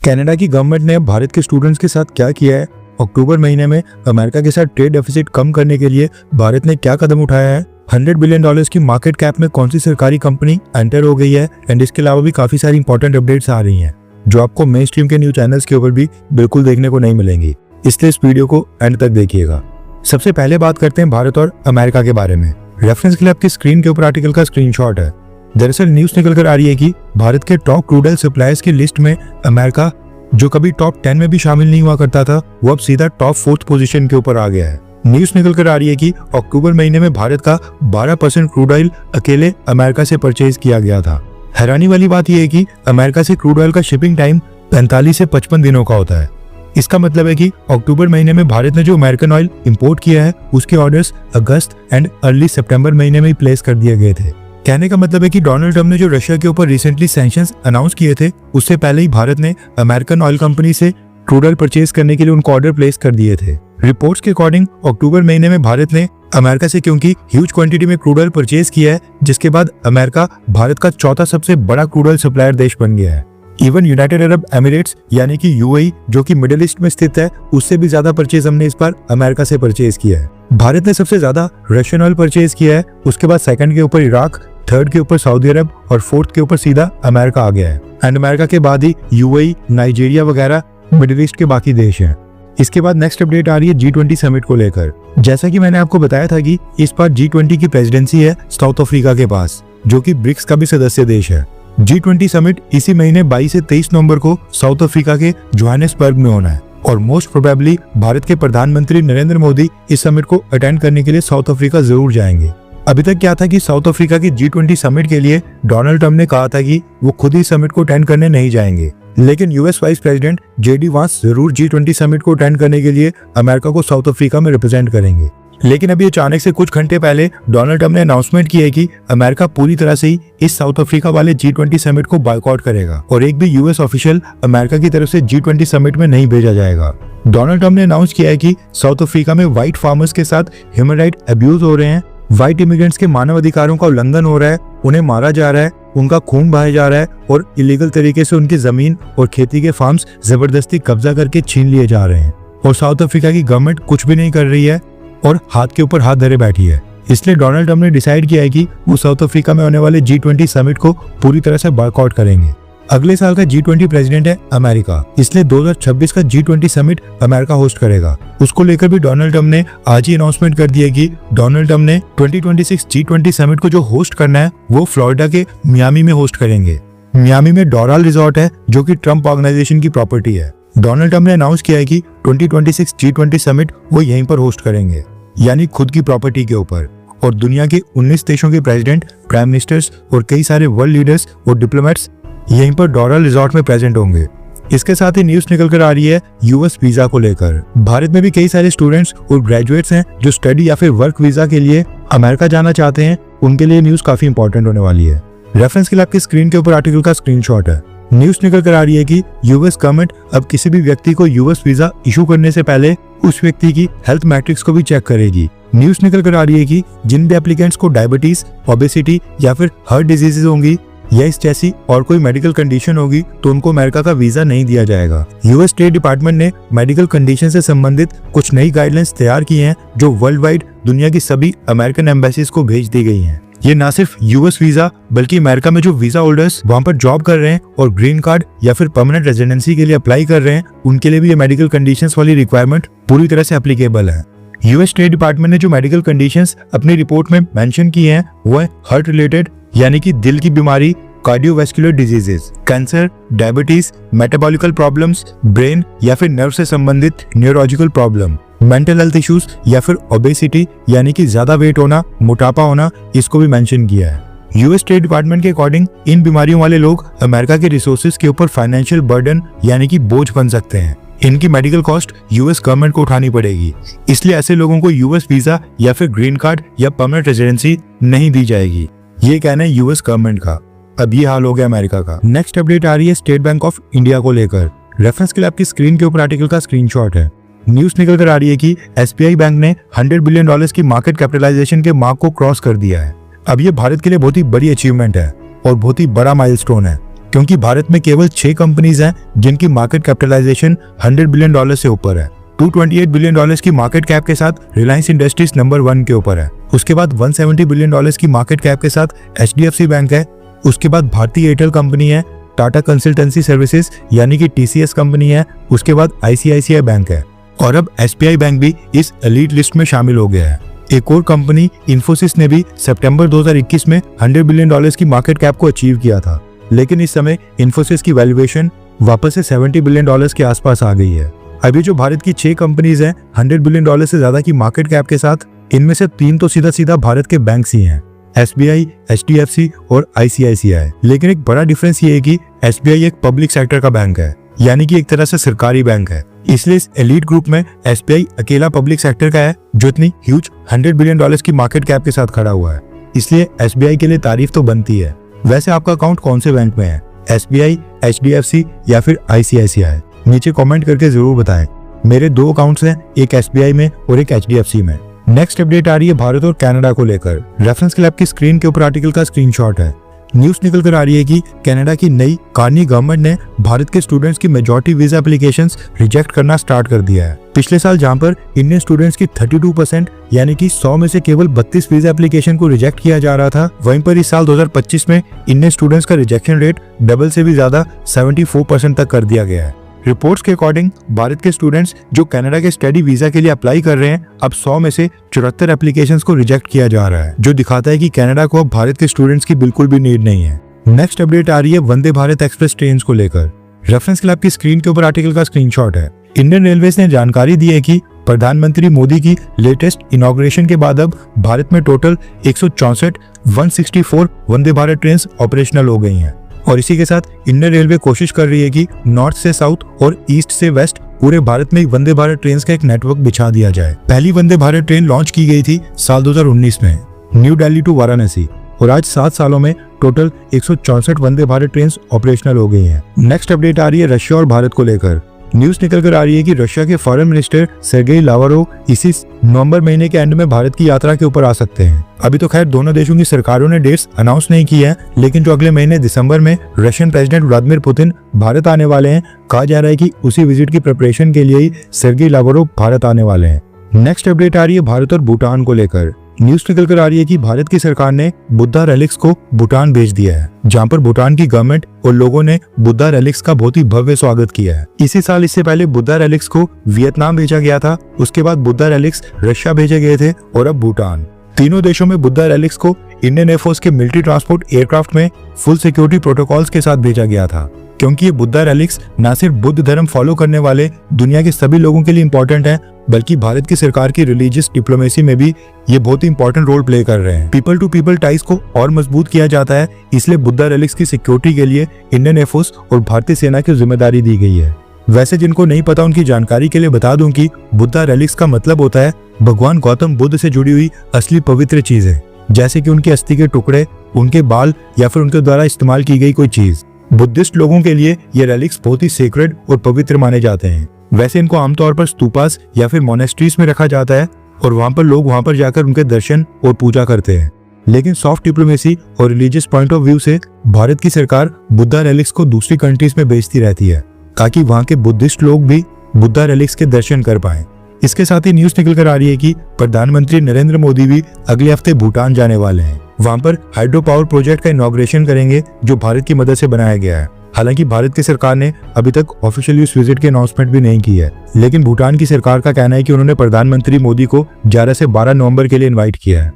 Canada की government ने भारत के स्टूडेंट्स के साथ क्या किया है, अक्टूबर महीने में अमेरिका के साथ ट्रेड डेफिसिट कम करने के लिए भारत ने क्या कदम उठाया है, $100 बिलियन की मार्केट कैप में कौन सी सरकारी कंपनी एंटर हो गई है, एंड इसके अलावा भी काफी सारी इंपॉर्टेंट अपडेट्स आ रही हैं जो आपको मेन स्ट्रीम के न्यूज चैनल्स के ऊपर भी बिल्कुल देखने को नहीं मिलेंगी। इसलिए इस वीडियो को एंड तक देखिएगा। सबसे पहले बात करते हैं भारत और अमेरिका के बारे में। रेफरेंस के लिए आपकी स्क्रीन के ऊपर आर्टिकल का स्क्रीनशॉट है। दरअसल न्यूज निकल कर आ रही है कि भारत के टॉप क्रूड ऑयल सप्लायर्स की लिस्ट में अमेरिका, जो कभी टॉप 10 में भी शामिल नहीं हुआ करता था, वो अब सीधा टॉप 4th पोजीशन के ऊपर आ गया है। न्यूज निकल कर आ रही है कि अक्टूबर महीने में भारत का 12% क्रूड ऑयल अकेले अमेरिका से परचेज किया गया था। हैरानी वाली बात यह है कि अमेरिका से क्रूड ऑयल का शिपिंग टाइम 45 से 55 दिनों का होता है। इसका मतलब है कि अक्टूबर महीने में भारत ने जो अमेरिकन ऑयल इंपोर्ट किया है उसके ऑर्डर्स अगस्त एंड अर्ली सितंबर महीने में ही प्लेस कर दिए गए थे। कहने का मतलब है कि डोनाल्ड ट्रम्प ने जो रशिया के ऊपर रिसेंटली सैंक्शंस अनाउंस किए थे, उससे पहले ही भारत ने अमेरिकन ऑयल कंपनी से क्रूड ऑयल परचेज करने के लिए उनको ऑर्डर प्लेस कर दिए थे। रिपोर्ट्स के अकॉर्डिंग अक्टूबर महीने में भारत ने अमेरिका से क्योंकि ह्यूज क्वांटिटी में क्रूड ऑयल परचेज किया है, जिसके बाद अमेरिका भारत का चौथा सबसे बड़ा क्रूड ऑयल सप्लायर देश बन गया है। इवन यूनाइटेड अरब एमिरेट्स यानी कि यूएई, जो कि मिडिल ईस्ट में स्थित है, उससे भी ज्यादा परचेज हमने इस बार अमेरिका से परचेज किया है। भारत ने सबसे ज्यादा रशियन ऑयल परचेज किया है, उसके बाद सेकंड के ऊपर इराक, थर्ड के ऊपर सऊदी अरब और फोर्थ के ऊपर सीधा अमेरिका आ गया है। एंड अमेरिका के बाद ही यूएई, नाइजीरिया वगैरह मिडिल ईस्ट के बाकी देश हैं। इसके बाद नेक्स्ट अपडेट आ रही है G20 समिट को लेकर। जैसा कि मैंने आपको बताया था कि इस बार G20 की प्रेसिडेंसी है साउथ अफ्रीका के पास, जो कि ब्रिक्स का भी सदस्य देश है। G20 समिट इसी महीने 22 से 23 नवंबर को साउथ अफ्रीका के जोहानिसबर्ग में होना है और मोस्ट प्रोबेबली भारत के प्रधानमंत्री नरेंद्र मोदी इस समिट को अटेंड करने के लिए साउथ अफ्रीका जरूर जाएंगे। अभी तक क्या था कि साउथ अफ्रीका की G20 समिट के लिए डोनाल्ड ट्रम्प ने कहा था कि वो खुद ही समिट को अटेंड करने नहीं जाएंगे, लेकिन यूएस वाइस प्रेसिडेंट JD वांस जरूर G20 समिट को अटेंड करने के लिए अमेरिका को साउथ अफ्रीका में रिप्रेजेंट करेंगे। लेकिन अभी अचानक से कुछ घंटे पहले डोनाल्ड ट्रम्प ने अनाउंसमेंट की है कि अमेरिका पूरी तरह से ही इस साउथ अफ्रीका वाले G20 समिट को बॉयकॉट करेगा और एक भी यूएस ऑफिशियल अमेरिका की तरफ से G20 समिट में नहीं भेजा जाएगा। डोनाल्ड ट्रम्प ने अनाउंस किया है कि साउथ अफ्रीका में व्हाइट फार्मर्स के साथ ह्यूमन राइट अब्यूज हो रहे हैं, व्हाइट इमिग्रेंट्स के मानव अधिकारों का उल्लंघन हो रहा है, उन्हें मारा जा रहा है, उनका खून बहाया जा रहा है और इलीगल तरीके से उनकी जमीन और खेती के फार्म्स जबरदस्ती कब्जा करके छीन लिए जा रहे हैं और साउथ अफ्रीका की गवर्नमेंट कुछ भी नहीं कर रही है और हाथ के ऊपर हाथ धरे बैठी है। इसलिए डोनाल्ड ट्रम्प ने डिसाइड किया है कि वो साउथ अफ्रीका में होने वाले G20 समिट को पूरी तरह से बॉयकॉट करेंगे। अगले साल का G20 प्रेसिडेंट है अमेरिका, इसलिए 2026 का G20 समिट अमेरिका होस्ट करेगा। उसको लेकर भी डोनाल्ड ट्रम्प ने आज ही अनाउंसमेंट कर दिया कि डोनाल्ड ट्रम्प ने 2026 G20 समिट को जो होस्ट करना है वो फ्लोरिडा के मियामी में होस्ट करेंगे। मियामी में डोराल रिजॉर्ट है जो कि ट्रम्प ऑर्गेनाइजेशन की प्रॉपर्टी है। डोनाल्ड ट्रम्प ने अनाउंस किया है कि 2026 G20 समिट वो यहीं पर होस्ट करेंगे, यानी खुद की प्रॉपर्टी के ऊपर, और दुनिया के 19 देशों के प्रेसिडेंट, प्राइम मिनिस्टर्स और कई सारे वर्ल्ड लीडर्स और डिप्लोमेट्स यहीं पर डोराल रिजॉर्ट में प्रेजेंट होंगे। इसके साथ ही न्यूज निकल कर आ रही है यूएस वीजा को लेकर। भारत में भी कई सारे स्टूडेंट्स और ग्रेजुएट्स हैं जो स्टडी या फिर वर्क वीजा के लिए अमेरिका जाना चाहते हैं। उनके लिए न्यूज काफी इंपॉर्टेंट होने वाली है। रेफरेंस के लिए आपकी स्क्रीन के ऊपर आर्टिकल का स्क्रीनशॉट है। न्यूज निकल कर आ रही है कि यूएस गवर्नमेंट अब किसी भी व्यक्ति को यूएस वीजा इशू करने से पहले उस व्यक्ति की हेल्थ मैट्रिक्स को भी चेक करेगी। न्यूज निकल कर आ रही है कि जिन भी एप्लीकेंट्स को डायबिटीज, ओबेसिटी या फिर हार्ट डिजीजेज होंगी या इस जैसी और कोई मेडिकल कंडीशन होगी तो उनको अमेरिका का वीजा नहीं दिया जाएगा। यूएस स्टेट डिपार्टमेंट ने मेडिकल कंडीशन से संबंधित कुछ नई गाइडलाइंस तैयार की हैं जो वर्ल्ड वाइड दुनिया की सभी अमेरिकन एम्बेसीज को भेज दी गई हैं। ये ना सिर्फ यूएस वीजा बल्कि अमेरिका में जो वीजा होल्डर्स वहां पर जॉब कर रहे हैं और ग्रीन कार्ड या फिर परमानेंट रेजिडेंसी के लिए अप्लाई कर रहे हैं, उनके लिए भी ये मेडिकल कंडीशंस वाली रिक्वायरमेंट पूरी तरह से एप्लीकेबल है। यूएस स्टेट डिपार्टमेंट ने जो मेडिकल कंडीशंस अपनी रिपोर्ट में मेंशन की हैं वो है हार्ट रिलेटेड, यानी कि दिल की बीमारी, cardiovascular diseases, cancer, diabetes, metabolical problems, brain या फिर नर्व से संबंधित neurological problem, mental health issues या फिर ओबेसिटी यानी कि ज्यादा वेट होना, मोटापा होना, इसको भी मेंशन किया है। यूएस स्टेट डिपार्टमेंट के अकॉर्डिंग इन बीमारियों वाले लोग अमेरिका के रिसोर्सेज के ऊपर फाइनेंशियल बर्डन यानी कि बोझ बन सकते हैं। इनकी मेडिकल कॉस्ट यूएस गवर्नमेंट को उठानी पड़ेगी, इसलिए ऐसे लोगों को यूएस वीजा या फिर ग्रीन कार्ड या परमानेंट रेजिडेंसी नहीं दी जाएगी। ये कहना है यूएस गवर्नमेंट का। अब ये हाल हो गया अमेरिका का। नेक्स्ट अपडेट आ रही है स्टेट बैंक ऑफ इंडिया को लेकर। रेफरेंस के लिए आपकी स्क्रीन के ऊपर आर्टिकल का स्क्रीनशॉट है। न्यूज निकल कर आ रही है कि एसबीआई बैंक ने $100 बिलियन की मार्केट कैपिटलाइजेशन के मार्क को क्रॉस कर दिया है। अब ये भारत के लिए बहुत ही बड़ी अचीवमेंट है और बहुत ही बड़ा माइलस्टोन है। क्योंकि भारत में केवल 6 कंपनीज हैं जिनकी मार्केट कैपिटलाइजेशन $100 बिलियन से ऊपर है। $228 बिलियन की मार्केट कैप के साथ रिलायंस इंडस्ट्रीज नंबर 1 के ऊपर है। उसके बाद $170 बिलियन की मार्केट कैप के साथ HDFC बैंक है। उसके बाद भारतीय एयरटेल कंपनी है, टाटा कंसल्टेंसी सर्विसेज यानी कि TCS कंपनी है, उसके बाद ICICI बैंक है और अब SBI बैंक भी इस एलीट लिस्ट में शामिल हो गया है। एक और कंपनी इन्फोसिस ने भी सितंबर 2021 में $100 बिलियन की मार्केट कैप को अचीव किया था, लेकिन इस समय इन्फोसिस की वैल्यूएशन वापस से $70 बिलियन के आसपास आ गई है। अभी जो भारत की 6 कंपनीज हैं $100 बिलियन से ज्यादा की मार्केट कैप के साथ, इनमें से 3 तो सीधा सीधा भारत के बैंक्स ही हैं, SBI, HDFC और ICICI। लेकिन एक बड़ा डिफरेंस ये है कि SBI एक पब्लिक सेक्टर का बैंक है, यानी कि एक तरह से सरकारी बैंक है। इसलिए इस एलीट ग्रुप में SBI अकेला पब्लिक सेक्टर का है जो इतनी ह्यूज $100 बिलियन की मार्केट कैप के साथ खड़ा हुआ है। इसलिए SBI के लिए तारीफ तो बनती है। वैसे आपका अकाउंट कौन से बैंक में है, SBI, HDFC या फिर ICICI? नीचे कमेंट करके जरूर बताएं। मेरे 2 अकाउंट्स हैं, एक SBI में और एक HDFC में। नेक्स्ट अपडेट आ रही है भारत और कनाडा को लेकर। रेफरेंस क्लब की स्क्रीन के ऊपर आर्टिकल का स्क्रीनशॉट है। न्यूज निकल कर आ रही है कि कनाडा की नई कार्नी गवर्नमेंट ने भारत के स्टूडेंट्स की मेजॉरिटी वीजा एप्लीकेशंस रिजेक्ट करना स्टार्ट कर दिया है। पिछले साल जहां पर इंडियन स्टूडेंट्स की 32% यानी कि 100 में से केवल 32 वीजा एप्लीकेशन को रिजेक्ट किया जा रहा था, वहीं पर इस साल 2025 में इंडियन स्टूडेंट्स का रिजेक्शन रेट डबल से भी ज्यादा 74% तक कर दिया गया है। रिपोर्ट्स के अकॉर्डिंग भारत के स्टूडेंट्स जो कनाडा के स्टडी वीजा के लिए अप्लाई कर रहे हैं, अब 100 में से 74 एप्लीकेशंस को रिजेक्ट किया जा रहा है, जो दिखाता है कि कनाडा को अब भारत के स्टूडेंट्स की बिल्कुल भी नीड नहीं है। नेक्स्ट अपडेट आ रही है वंदे भारत एक्सप्रेस ट्रेन को लेकर। रेफरेंस क्लब की स्क्रीन के ऊपर आर्टिकल का स्क्रीनशॉट है। इंडियन रेलवेज ने जानकारी दी है कि प्रधानमंत्री मोदी की लेटेस्ट इनॉग्रेशन के बाद अब भारत में total 164 Vande Bharat train operational हो गई हैं। और इसी के साथ इंडियन रेलवे कोशिश कर रही है कि नॉर्थ से साउथ और ईस्ट से वेस्ट पूरे भारत में वंदे भारत ट्रेन का एक नेटवर्क बिछा दिया जाए। पहली वंदे भारत ट्रेन लॉन्च की गई थी साल 2019 में न्यू दिल्ली टू वाराणसी, और आज 7 सालों में total 164 Vande Bharat train operational हो गई हैं। नेक्स्ट अपडेट आ रही है रशिया और भारत को लेकर। न्यूज निकल कर आ रही है कि रशिया के फॉरेन मिनिस्टर सर्गेई लावरोव इसी नवंबर महीने के एंड में भारत की यात्रा के ऊपर आ सकते हैं। अभी तो खैर दोनों देशों की सरकारों ने डेट्स अनाउंस नहीं की है, लेकिन जो अगले महीने दिसंबर में Russian president Vladimir Putin Bharat आने वाले हैं, कहा जा रहा है कि उसी विजिट की प्रिपरेशन के लिए ही सर्गेई लावरोव भारत आने वाले हैं। नेक्स्ट अपडेट आ रही है भारत और भूटान को लेकर। न्यूज निकल कर आ रही है कि भारत की सरकार ने बुद्धा रेलिक्स को भूटान भेज दिया है, जहां पर भूटान की गवर्नमेंट और लोगों ने बुद्धा रेलिक्स का बहुत ही भव्य स्वागत किया है। इसी साल इससे पहले बुद्धा रेलिक्स को वियतनाम भेजा गया था, उसके बाद बुद्धा रेलिक्स रशिया भेजे गए थे और अब भूटान। तीनों देशों में बुद्धा रेलिक्स को इंडियन एयरफोर्स के मिलिट्री ट्रांसपोर्ट एयरक्राफ्ट में फुल सिक्योरिटी प्रोटोकॉल्स के साथ भेजा गया था, क्योंकि ये बुद्धा रेलिक्स न सिर्फ बुद्ध धर्म फॉलो करने वाले दुनिया के सभी लोगों के लिए इम्पोर्टेंट है, बल्कि भारत की सरकार की रिलीजियस डिप्लोमेसी में भी ये बहुत ही इंपॉर्टेंट रोल प्ले कर रहे हैं। पीपल टू पीपल टाइज को और मजबूत किया जाता है, इसलिए बुद्धा रेलिक्स की सिक्योरिटी के लिए इंडियन एयरफोर्स और भारतीय सेना की जिम्मेदारी दी गई है। वैसे जिनको नहीं पता उनकी जानकारी के लिए बता दूं कि बुद्धा रेलिक्स का मतलब होता है भगवान गौतम बुद्ध से जुड़ी हुई असली पवित्र चीजें, जैसे कि उनकी अस्थि के टुकड़े, उनके बाल या फिर उनके द्वारा इस्तेमाल की गई कोई चीज। बुद्धिस्ट लोगों के लिए ये रेलिक्स बहुत ही सेक्रेड और पवित्र माने जाते हैं। वैसे इनको आमतौर पर स्तूपास या फिर मोनेस्ट्रीज में रखा जाता है और वहां पर लोग वहां पर जाकर उनके दर्शन और पूजा करते हैं। लेकिन सॉफ्ट डिप्लोमेसी और रिलीजियस पॉइंट ऑफ व्यू से भारत की सरकार बुद्धा रेलिक्स को दूसरी कंट्रीज में भेजती रहती है, ताकि वहां के बुद्धिस्ट लोग भी बुद्धा रेलिक्स के दर्शन कर पाएं। इसके साथ ही न्यूज निकल कर आ रही है कि प्रधानमंत्री नरेंद्र मोदी भी अगले हफ्ते भूटान जाने वाले हैं। वहां पर हाइड्रो पावर प्रोजेक्ट का इनॉग्रेशन करेंगे, जो भारत की मदद से बनाया गया है। हालांकि भारत की सरकार ने अभी तक ऑफिशियली उस विजिट की अनाउंसमेंट भी नहीं की है, लेकिन भूटान की सरकार का कहना है कि उन्होंने प्रधानमंत्री मोदी को 11 से 12 नवंबर के लिए इनवाइट किया है।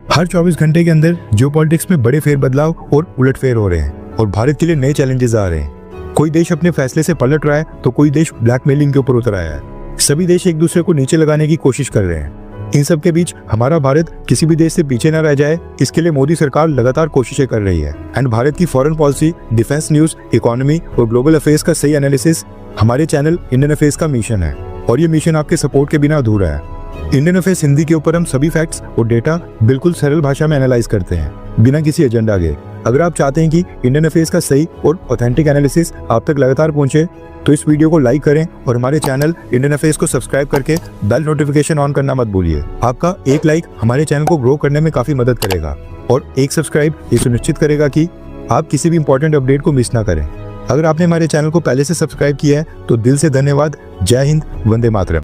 हर 24 घंटे के अंदर जियोपॉलिटिक्स में बड़े फेरबदलाव और उलटफेर हो रहे हैं और भारत के लिए नए चैलेंजेस आ रहे हैं। कोई देश अपने फैसले से पलट रहा है तो कोई देश ब्लैकमेलिंग के ऊपर उतर आया है। सभी देश एक दूसरे को नीचे लगाने की कोशिश कर रहे हैं। इन सब के बीच हमारा भारत किसी भी देश से पीछे न रह जाए, इसके लिए मोदी सरकार लगातार कोशिशें कर रही है। एंड भारत की foreign policy, defence news, economy और ग्लोबल अफेयर्स का सही एनालिसिस हमारे चैनल इंडियन अफेयर्स का मिशन है, और ये मिशन आपके सपोर्ट के बिना अधूरा है। इंडियन अफेयर्स हिंदी के ऊपर हम सभी फैक्ट्स और डेटा बिल्कुल सरल भाषा में एनालाइज करते हैं, बिना किसी एजेंडा के। अगर आप चाहते हैं कि इंडियन अफेयर्स का सही और ऑथेंटिक एनालिसिस आप तक लगातार पहुंचे, तो इस वीडियो को लाइक करें और हमारे चैनल इंडियन अफेयर्स को सब्सक्राइब करके बेल नोटिफिकेशन ऑन करना मत भूलिए। आपका एक लाइक हमारे चैनल को ग्रो करने में काफी मदद करेगा, और एक सब्सक्राइब ये सुनिश्चित करेगा कि आप किसी भी इंपॉर्टेंट अपडेट को मिस ना करें। अगर आपने हमारे चैनल को पहले से सब्सक्राइब किया है तो दिल से धन्यवाद। जय हिंद, वंदे मातरम।